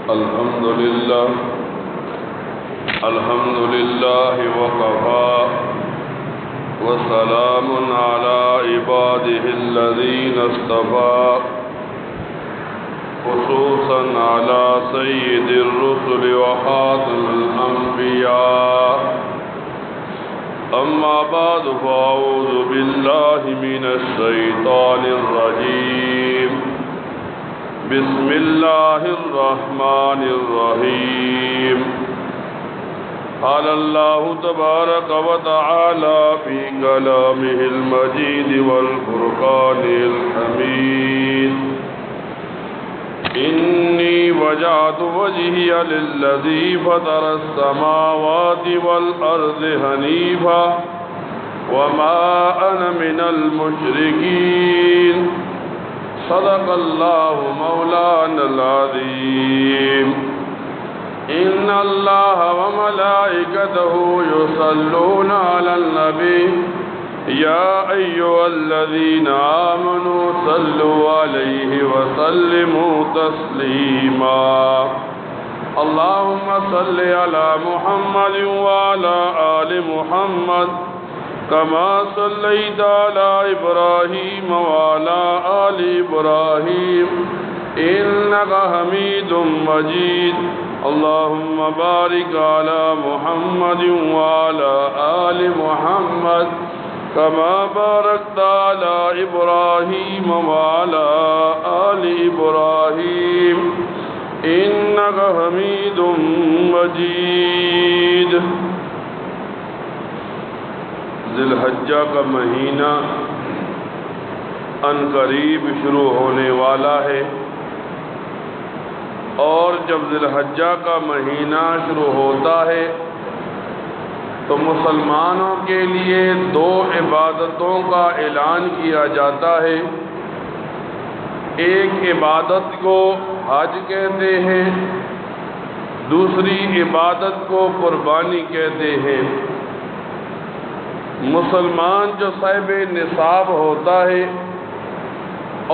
الحمد لله وكفى وسلام على عباده الذين اصطفى خصوصا على سيد الرسل وخاتم الأنبياء أما بعد فأعوذ بالله من الشيطان الرجيم بسم الله الرحمن الرحيم قال الله تبارك وتعالى في كلامه المجيد والفرقان الحميد إني وجهت وجهي للذي فطر السماوات والأرض حنيفا وما أنا من المشركين صدق الله مولانا العظيم إن الله وملائكته يصلون على النبي يا أيها الذين آمنوا صلوا عليه وسلموا تسليما اللهم صل على محمد وعلى آل محمد كما صليت على إبراهيم وعلى آل إبراهيم إنك حميد مجيد اللهم بارك على محمد وعلى آل محمد كما باركت على إبراهيم وعلى آل إبراهيم إنك حميد مجيد ذی الحجہ کا مہینہ ان قریب شروع ہونے والا ہے، اور جب ذی الحجہ کا مہینہ شروع ہوتا ہے تو مسلمانوں کے لیے دو عبادتوں کا اعلان کیا جاتا ہے۔ ایک عبادت کو حج کہتے ہیں، دوسری عبادت کو قربانی کہتے ہیں۔ مسلمان جو صاحب نصاب ہوتا ہے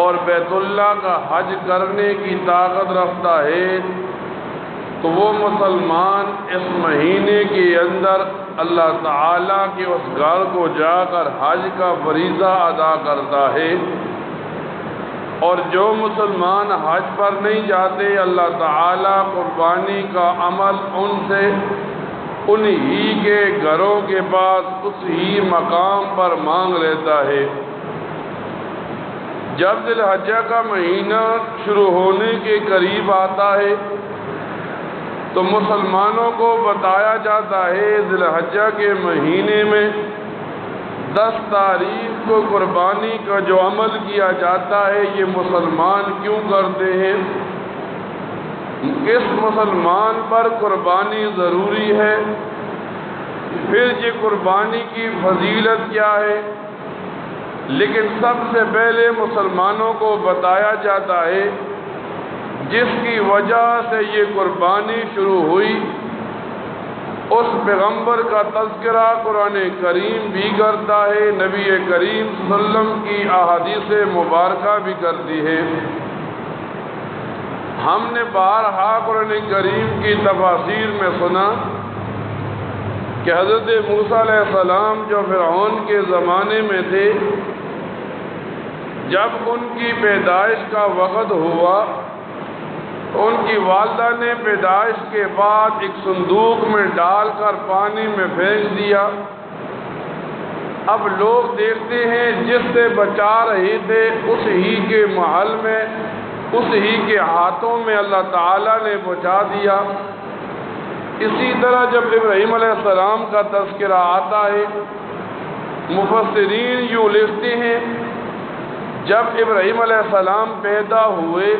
اور بیت اللہ کا حج کرنے کی طاقت رکھتا ہے تو وہ مسلمان اس مہینے کے اندر اللہ تعالیٰ کے اس گھر کو جا کر حج کا فریضہ ادا کرتا ہے، اور جو مسلمان حج پر نہیں جاتے اللہ تعالیٰ قربانی کا عمل ان سے انہی کے گھروں کے پاس اس ہی مقام پر مانگ لیتا ہے۔ جب ذی الحجہ کا مہینہ شروع ہونے کے قریب آتا ہے تو مسلمانوں کو بتایا جاتا ہے ذی الحجہ کے مہینے میں 10 تاریخ کو قربانی کا جو عمل کیا جاتا ہے یہ مسلمان کیوں کرتے ہیں، کس مسلمان پر قربانی ضروری ہے، پھر یہ قربانی کی فضیلت کیا ہے۔ لیکن سب سے پہلے مسلمانوں کو بتایا جاتا ہے جس کی وجہ سے یہ قربانی شروع ہوئی اس پیغمبر کا تذکرہ قرآن کریم بھی کرتا ہے، نبی کریم صلی اللہ علیہ وسلم کی احادیث مبارکہ بھی کرتی ہے۔ ہم نے بارہا قرآن کریم کی تفاسیر میں سنا کہ حضرت موسیٰ علیہ السلام جو فرعون کے زمانے میں تھے، جب ان کی پیدائش کا وقت ہوا تو ان کی والدہ نے پیدائش کے بعد ایک صندوق میں ڈال کر پانی میں پھینک دیا۔ اب لوگ دیکھتے ہیں جس سے بچا رہے تھے اس ہی کے محل میں اس ہی کے ہاتھوں میں اللہ تعالیٰ نے پہنچا دیا۔ اسی طرح جب ابراہیم علیہ السلام کا تذکرہ آتا ہے مفسرین یوں لکھتے ہیں جب ابراہیم علیہ السلام پیدا ہوئے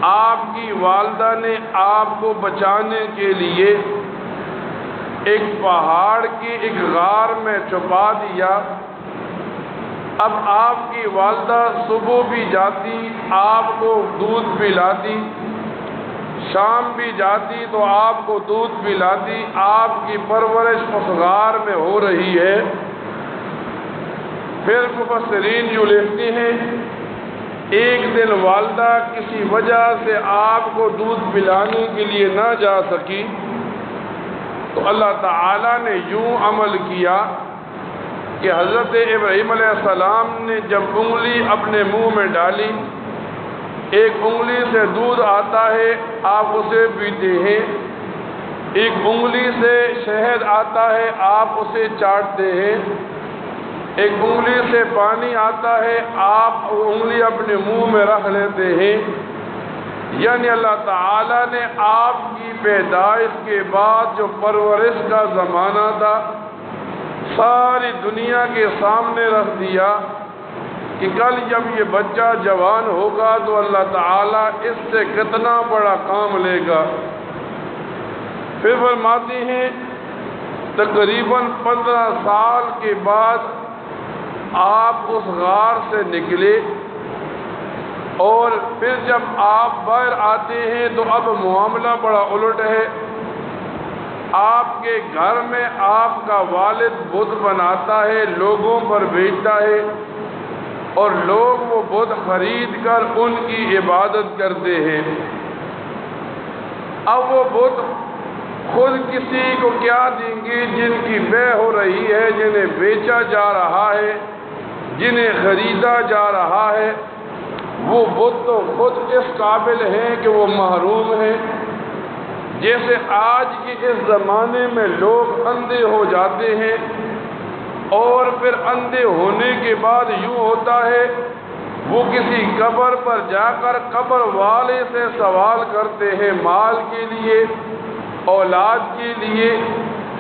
آپ کی والدہ نے آپ کو بچانے کے لیے ایک پہاڑ کی ایک غار میں چھپا دیا۔ اب آپ کی والدہ صبح بھی جاتی آپ کو دودھ پلاتی، شام بھی جاتی تو آپ کو دودھ پلاتی، آپ کی پرورش اس غار میں ہو رہی ہے۔ پھر مفسرین یوں لکھتے ہیں ایک دن والدہ کسی وجہ سے آپ کو دودھ پلانے کے لیے نہ جا سکی تو اللہ تعالیٰ نے یوں عمل کیا کہ حضرت ابراہیم علیہ السلام نے جب انگلی اپنے منہ میں ڈالی، ایک انگلی سے دودھ آتا ہے، آپ اسے پیتے ہیں، ایک انگلی سے شہد آتا ہے، آپ اسے چاٹتے ہیں، ایک انگلی سے پانی آتا ہے، آپ انگلی اپنے منہ میں رکھ لیتے ہیں۔ یعنی اللہ تعالیٰ نے آپ کی پیدائش کے بعد جو پرورش کا زمانہ تھا ساری دنیا کے سامنے رکھ دیا کہ کل جب یہ بچہ جوان ہوگا تو اللہ تعالیٰ اس سے کتنا بڑا کام لے گا۔ پھر فرماتے ہیں تقریباً 15 سال کے بعد آپ اس غار سے نکلے، اور پھر جب آپ باہر آتے ہیں تو اب معاملہ بڑا الٹ ہے۔ آپ کے گھر میں آپ کا والد بت بناتا ہے، لوگوں پر بیچتا ہے، اور لوگ وہ بت خرید کر ان کی عبادت کرتے ہیں۔ اب وہ بت خود کسی کو کیا دیں گے جن کی بے ہو رہی ہے، جنہیں بیچا جا رہا ہے، جنہیں خریدا جا رہا ہے، وہ بت تو خود اس قابل ہیں کہ وہ محروم ہیں۔ جیسے آج کے اس زمانے میں لوگ اندھے ہو جاتے ہیں، اور پھر اندھے ہونے کے بعد یوں ہوتا ہے وہ کسی قبر پر جا کر قبر والے سے سوال کرتے ہیں مال کے لیے، اولاد کے لیے،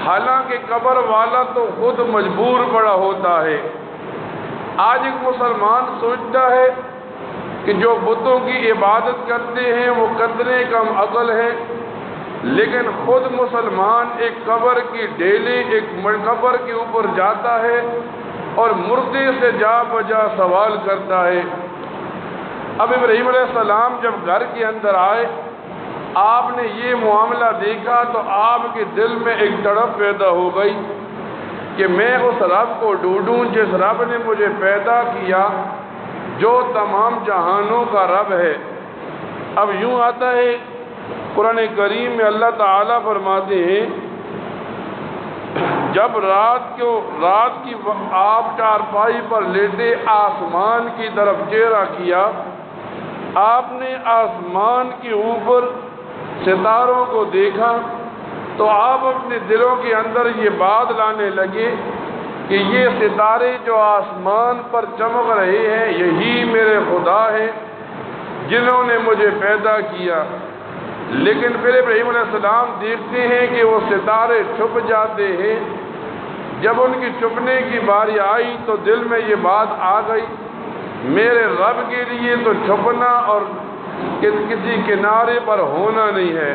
حالانکہ قبر والا تو خود مجبور پڑا ہوتا ہے۔ آج ایک مسلمان سوچتا ہے کہ جو بتوں کی عبادت کرتے ہیں وہ کتنے کم عقل ہیں، لیکن خود مسلمان ایک قبر کی ڈیلی ایک قبر کے اوپر جاتا ہے اور مردے سے جا بجا سوال کرتا ہے۔ اب ابراہیم علیہ السلام جب گھر کے اندر آئے، آپ نے یہ معاملہ دیکھا تو آپ کے دل میں ایک تڑپ پیدا ہو گئی کہ میں اس رب کو ڈھونڈوں جس رب نے مجھے پیدا کیا، جو تمام جہانوں کا رب ہے۔ اب یوں آتا ہے قرآن کریم میں اللہ تعالیٰ فرماتے ہیں جب رات کی آپ چارپائی پر لیٹے آسمان کی طرف چہرہ کیا، آپ نے آسمان کے اوپر ستاروں کو دیکھا تو آپ اپنے دلوں کے اندر یہ بات لانے لگے کہ یہ ستارے جو آسمان پر چمک رہے ہیں یہی میرے خدا ہیں جنہوں نے مجھے پیدا کیا۔ لیکن پھر ابراہیم علیہ السلام دیکھتے ہیں کہ وہ ستارے چھپ جاتے ہیں۔ جب ان کی چھپنے کی باری آئی تو دل میں یہ بات آ گئی میرے رب کے لیے تو چھپنا اور کسی کنارے پر ہونا نہیں ہے۔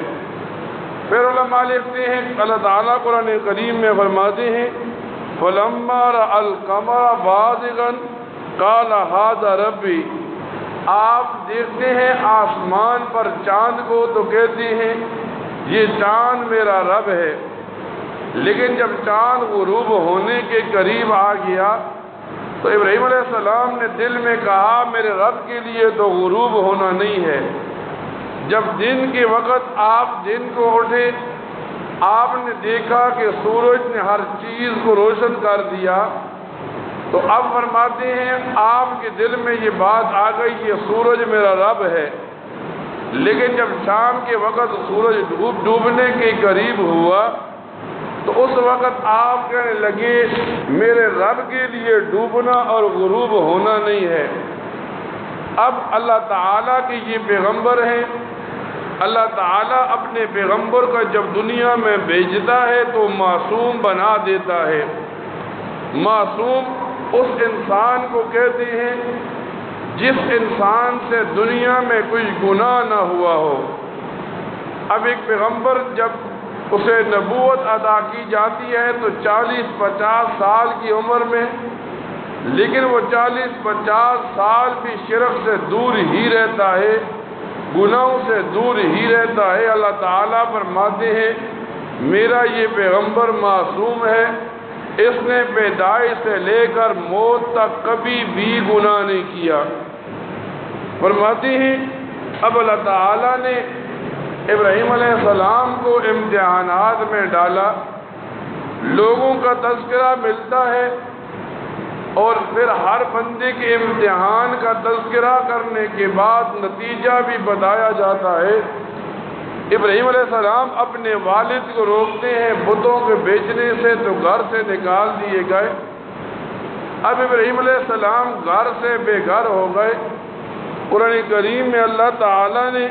پھر علماء لکھتے ہیں اللہ تعالیٰ قرآن کریم میں فرماتے ہیں فَلَمَّا رَأَى الْقَمَرَ بَازِغًا قَالَ هَذَا رَبِّي، آپ دیکھتے ہیں آسمان پر چاند کو تو کہتے ہیں یہ چاند میرا رب ہے، لیکن جب چاند غروب ہونے کے قریب آ گیا تو ابراہیم علیہ السلام نے دل میں کہا میرے رب کے لیے تو غروب ہونا نہیں ہے۔ جب دن کے وقت آپ دن کو اٹھے، آپ نے دیکھا کہ سورج نے ہر چیز کو روشن کر دیا، تو اب فرماتے ہیں آپ کے دل میں یہ بات آ گئی یہ سورج میرا رب ہے۔ لیکن جب شام کے وقت سورج ڈوبنے کے قریب ہوا تو اس وقت آپ کہنے لگے میرے رب کے لیے ڈوبنا اور غروب ہونا نہیں ہے۔ اب اللہ تعالیٰ کے یہ پیغمبر ہیں، اللہ تعالیٰ اپنے پیغمبر کا جب دنیا میں بھیجتا ہے تو معصوم بنا دیتا ہے۔ معصوم اس انسان کو کہتے ہیں جس انسان سے دنیا میں کوئی گناہ نہ ہوا ہو۔ اب ایک پیغمبر جب اسے نبوت عطا کی جاتی ہے تو 40-50 سال کی عمر میں، لیکن وہ 40-50 سال بھی شرک سے دور ہی رہتا ہے، گناہوں سے دور ہی رہتا ہے۔ اللہ تعالیٰ فرماتے ہیں میرا یہ پیغمبر معصوم ہے، اس نے پیدائش سے لے کر موت تک کبھی بھی گناہ نہیں کیا۔ فرماتی ہیں اب اللہ تعالیٰ نے ابراہیم علیہ السلام کو امتحانات میں ڈالا، لوگوں کا تذکرہ ملتا ہے اور پھر ہر بندے کے امتحان کا تذکرہ کرنے کے بعد نتیجہ بھی بتایا جاتا ہے۔ ابراہیم علیہ السلام اپنے والد کو روکتے ہیں بتوں کے بیچنے سے، تو گھر سے نکال دیے گئے۔ اب ابراہیم علیہ السلام گھر سے بے گھر ہو گئے۔ قرآن کریم میں اللہ تعالیٰ نے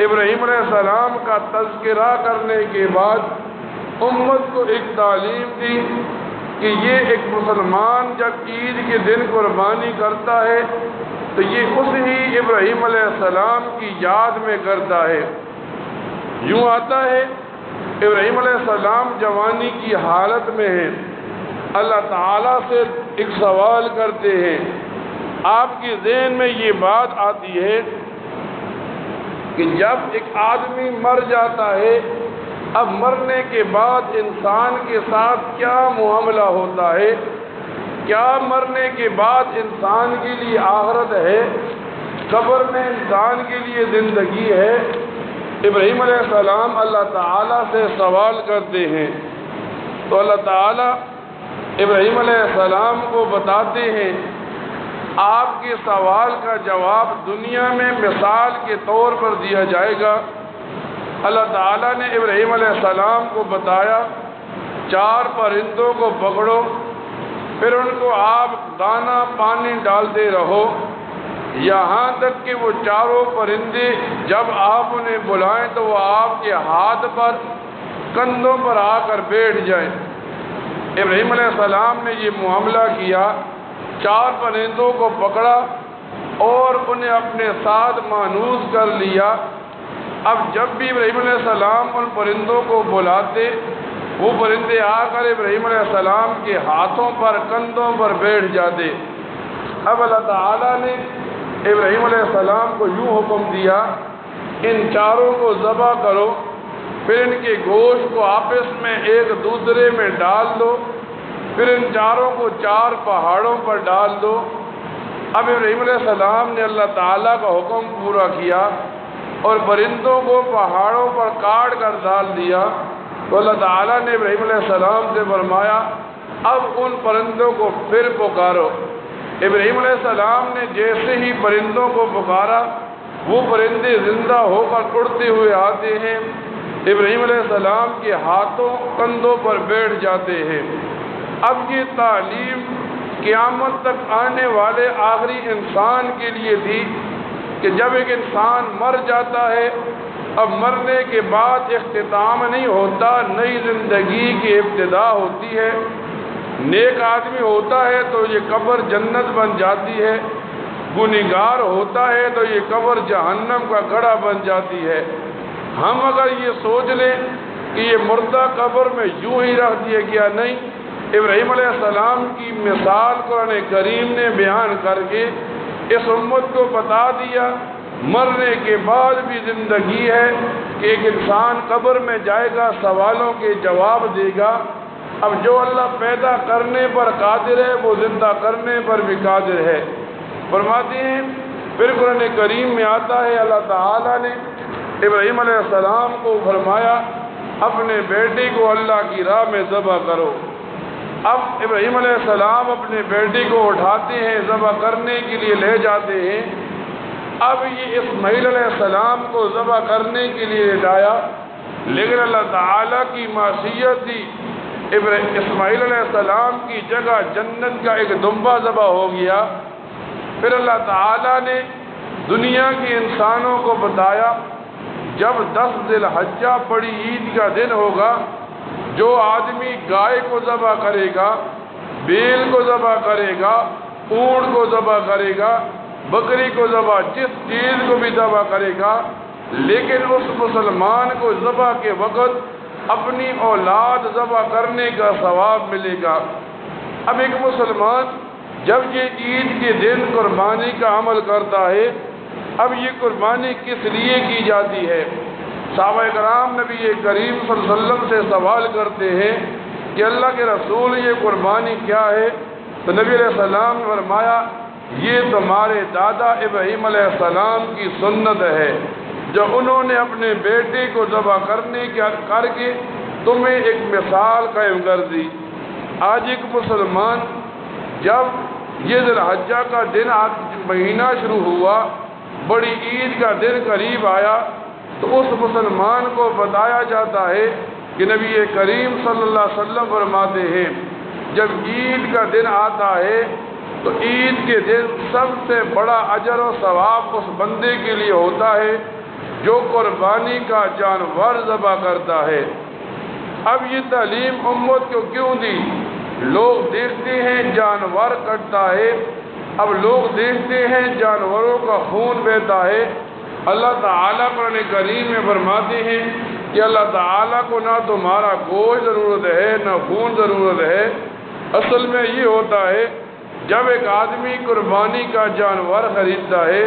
ابراہیم علیہ السلام کا تذکرہ کرنے کے بعد امت کو ایک تعلیم دی کہ یہ ایک مسلمان جب عید کے دن قربانی کرتا ہے تو یہ اس ہی ابراہیم علیہ السلام کی یاد میں کرتا ہے۔ یوں آتا ہے ابراہیم علیہ السلام جوانی کی حالت میں ہیں، اللہ تعالیٰ سے ایک سوال کرتے ہیں۔ آپ کی ذہن میں یہ بات آتی ہے کہ جب ایک آدمی مر جاتا ہے، اب مرنے کے بعد انسان کے ساتھ کیا معاملہ ہوتا ہے؟ کیا مرنے کے بعد انسان کے لیے آخرت ہے؟ قبر میں انسان کے لیے زندگی ہے؟ ابراہیم علیہ السلام اللہ تعالیٰ سے سوال کرتے ہیں، تو اللہ تعالیٰ ابراہیم علیہ السلام کو بتاتے ہیں آپ کے سوال کا جواب دنیا میں مثال کے طور پر دیا جائے گا۔ اللہ تعالیٰ نے ابراہیم علیہ السلام کو بتایا 4 پرندوں کو پکڑو، پھر ان کو آپ دانہ پانی ڈالتے رہو یہاں تک کہ وہ 4 پرندے جب آپ انہیں بلائیں تو وہ آپ کے ہاتھ پر کندھوں پر آ کر بیٹھ جائیں۔ ابراہیم علیہ السلام نے یہ معاملہ کیا، 4 پرندوں کو پکڑا اور انہیں اپنے ساتھ مانوس کر لیا۔ اب جب بھی ابراہیم علیہ السلام ان پرندوں کو بلاتے، وہ پرندے آ کر ابراہیم علیہ السلام کے ہاتھوں پر کندھوں پر بیٹھ جاتے۔ اب اللہ تعالیٰ نے ابراہیم علیہ السلام کو یوں حکم دیا، ان 4 کو ذبح کرو، پھر ان کے گوشت کو آپس میں ایک دوسرے میں ڈال دو، پھر ان 4 کو 4 پہاڑوں پر ڈال دو۔ اب ابراہیم علیہ السلام نے اللہ تعالیٰ کا حکم پورا کیا اور پرندوں کو پہاڑوں پر کاٹ کر ڈال دیا۔ تو اللہ تعالیٰ نے ابراہیم علیہ السلام سے فرمایا اب ان پرندوں کو پھر پکارو۔ ابراہیم علیہ السلام نے جیسے ہی پرندوں کو پکارا، وہ پرندے زندہ ہو کر اڑتے ہوئے آتے ہیں، ابراہیم علیہ السلام کے ہاتھوں کندھوں پر بیٹھ جاتے ہیں۔ اب یہ تعلیم قیامت تک آنے والے آخری انسان کے لیے تھی کہ جب ایک انسان مر جاتا ہے، اب مرنے کے بعد اختتام نہیں ہوتا، نئی زندگی کی ابتدا ہوتی ہے۔ نیک آدمی ہوتا ہے تو یہ قبر جنت بن جاتی ہے، گنہگار ہوتا ہے تو یہ قبر جہنم کا گڑھا بن جاتی ہے۔ ہم اگر یہ سوچ لیں کہ یہ مردہ قبر میں یوں ہی رکھ دیا گیا، نہیں، ابراہیم علیہ السلام کی مثال قرآن کریم نے بیان کر کے اس امت کو بتا دیا مرنے کے بعد بھی زندگی ہے، کہ ایک انسان قبر میں جائے گا، سوالوں کے جواب دے گا۔ اب جو اللہ پیدا کرنے پر قادر ہے وہ زندہ کرنے پر بھی قادر ہے۔ فرماتے ہیں پھر قرآن کریم میں آتا ہے اللہ تعالیٰ نے ابراہیم علیہ السلام کو فرمایا اپنے بیٹے کو اللہ کی راہ میں ذبح کرو۔ اب ابراہیم علیہ السلام اپنے بیٹے کو اٹھاتے ہیں، ذبح کرنے کے لیے لے جاتے ہیں۔ اب یہ اسماعیل علیہ السلام کو ذبح کرنے کے لیے لایا، لیکن اللہ تعالیٰ کی معصیت تھی، اسماعیل علیہ السلام کی جگہ جنت کا ایک دمبا ذبح ہو گیا۔ پھر اللہ تعالیٰ نے دنیا کے انسانوں کو بتایا جب 10 ذی الحجہ بڑی عید کا دن ہوگا، جو آدمی گائے کو ذبح کرے گا، بیل کو ذبح کرے گا، اونٹ کو ذبح کرے گا، بکری کو ذبح، جس چیز کو بھی ذبح کرے گا، لیکن اس مسلمان کو ذبح کے وقت اپنی اولاد ذبح کرنے کا ثواب ملے گا۔ اب ایک مسلمان جب یہ عید کے دن قربانی کا عمل کرتا ہے، اب یہ قربانی کس لیے کی جاتی ہے؟ صحابہ کرام نبی کریم صلی اللہ علیہ وسلم سے سوال کرتے ہیں کہ اللہ کے رسول یہ قربانی کیا ہے؟ تو نبی علیہ السلام نے فرمایا یہ تمہارے دادا ابراہیم علیہ السلام کی سنت ہے، جب انہوں نے اپنے بیٹے کو ذبح کر کے تمہیں ایک مثال قائم کر دی۔ آج ایک مسلمان جب یہ ذی الحجہ کا دن مہینہ شروع ہوا، بڑی عید کا دن قریب آیا، تو اس مسلمان کو بتایا جاتا ہے کہ نبی کریم صلی اللہ علیہ وسلم فرماتے ہیں جب عید کا دن آتا ہے تو عید کے دن سب سے بڑا اجر و ثواب اس بندے کے لیے ہوتا ہے جو قربانی کا جانور ذبح کرتا ہے۔ اب یہ تعلیم امت کو کیوں دی؟ لوگ دیکھتے ہیں جانور کٹتا ہے، اب لوگ دیکھتے ہیں جانوروں کا خون بہتا ہے۔ اللہ تعالیٰ قرآن کریم میں فرماتے ہیں کہ اللہ تعالیٰ کو نہ تمہارا گوشت ضرورت ہے نہ خون ضرورت ہے۔ اصل میں یہ ہوتا ہے جب ایک آدمی قربانی کا جانور خریدتا ہے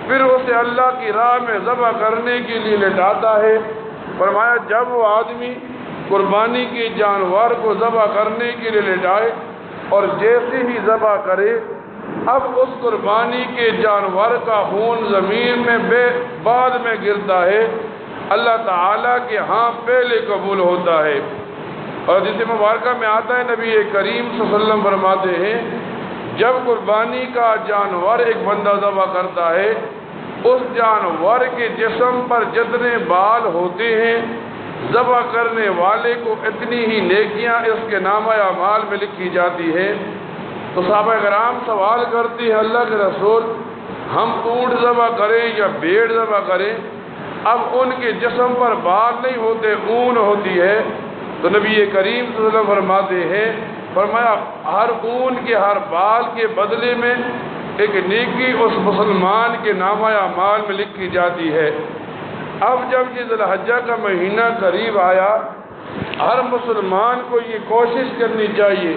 پھر اسے اللہ کی راہ میں ذبح کرنے کے لیے لٹاتا ہے، فرمایا جب وہ آدمی قربانی کے جانور کو ذبح کرنے کے لیے لٹائے اور جیسے ہی ذبح کرے اب اس قربانی کے جانور کا خون زمین میں بعد میں گرتا ہے، اللہ تعالیٰ کے ہاں پہلے قبول ہوتا ہے۔ اور جس مبارکہ میں آتا ہے نبی کریم صلی اللہ علیہ وسلم فرماتے ہیں جب قربانی کا جانور ایک بندہ ذبح کرتا ہے اس جانور کے جسم پر جتنے بال ہوتے ہیں ذبح کرنے والے کو اتنی ہی نیکیاں اس کے نامہ اعمال میں لکھی جاتی ہے۔ تو صحابہ کرام سوال کرتے ہیں اللہ کے رسول ہم اونٹ ذبح کریں یا بھیڑ ذبح کریں؟ اب ان کے جسم پر بال نہیں ہوتے، اون ہوتی ہے۔ تو نبی کریم صلی اللہ علیہ وسلم فرماتے ہیں فرمایا ہر اون کے ہر بال کے بدلے میں ایک نیکی اس مسلمان کے نامہ اعمال میں لکھی جاتی ہے۔ اب جب یہ ذی الحجہ کا مہینہ قریب آیا ہر مسلمان کو یہ کوشش کرنی چاہیے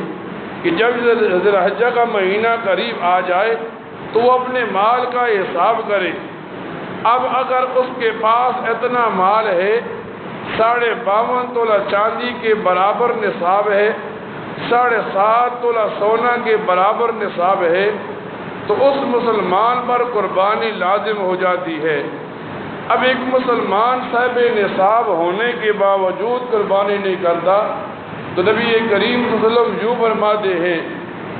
کہ جب ذی الحجہ کا مہینہ قریب آ جائے تو وہ اپنے مال کا حساب کرے۔ اب اگر اس کے پاس اتنا مال ہے 52.5 تولہ چاندی کے برابر نصاب ہے، 7.5 تولہ سونا کے برابر نصاب ہے، تو اس مسلمان پر قربانی لازم ہو جاتی ہے۔ اب ایک مسلمان صاحب نصاب ہونے کے باوجود قربانی نہیں کرتا تو نبی کریم صلی اللہ علیہ وسلم یوں فرماتے ہیں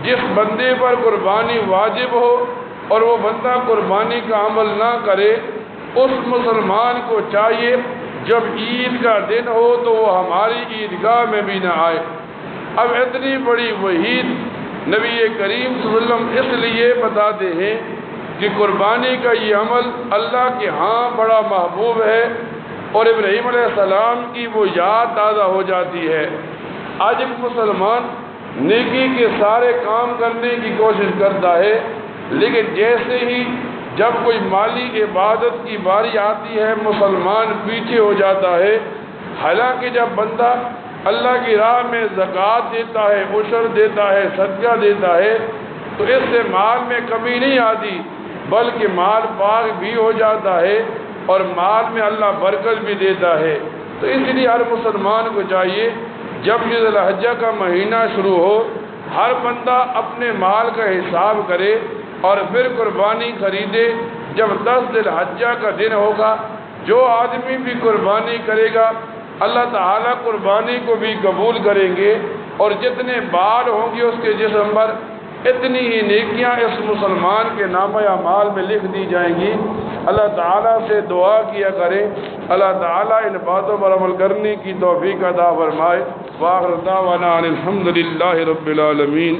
جس بندے پر قربانی واجب ہو اور وہ بندہ قربانی کا عمل نہ کرے اس مسلمان کو چاہیے جب عید کا دن ہو تو وہ ہماری عیدگاہ میں بھی نہ آئے۔ اب اتنی بڑی وعید نبی کریم صلی اللہ علیہ وسلم اس لیے بتاتے ہیں کہ قربانی کا یہ عمل اللہ کے ہاں بڑا محبوب ہے اور ابراہیم علیہ السلام کی وہ یاد تازہ ہو جاتی ہے۔ آج ایک مسلمان نیکی کے سارے کام کرنے کی کوشش کرتا ہے لیکن جیسے ہی جب کوئی مالی عبادت کی باری آتی ہے مسلمان پیچھے ہو جاتا ہے۔ حالانکہ جب بندہ اللہ کی راہ میں زکوٰۃ دیتا ہے، عشر دیتا ہے، صدقہ دیتا ہے تو اس سے مال میں کمی نہیں آتی بلکہ مال پاک بھی ہو جاتا ہے اور مال میں اللہ برکت بھی دیتا ہے۔ تو اس لیے ہر مسلمان کو چاہیے جب یہ ذی الحجہ کا مہینہ شروع ہو ہر بندہ اپنے مال کا حساب کرے اور پھر قربانی خریدے۔ جب 10 ذی الحجہ کا دن ہوگا جو آدمی بھی قربانی کرے گا اللہ تعالیٰ قربانی کو بھی قبول کریں گے اور جتنے بال ہوں گے اس کے جسم پر اتنی ہی نیکیاں اس مسلمان کے نامہ اعمال میں لکھ دی جائیں گی۔ اللہ تعالیٰ سے دعا کیا کریں اللہ تعالیٰ ان باتوں پر عمل کرنے کی توفیق عطا فرمائے۔ وآخر دعوانا ان الحمد للہ رب العالمین۔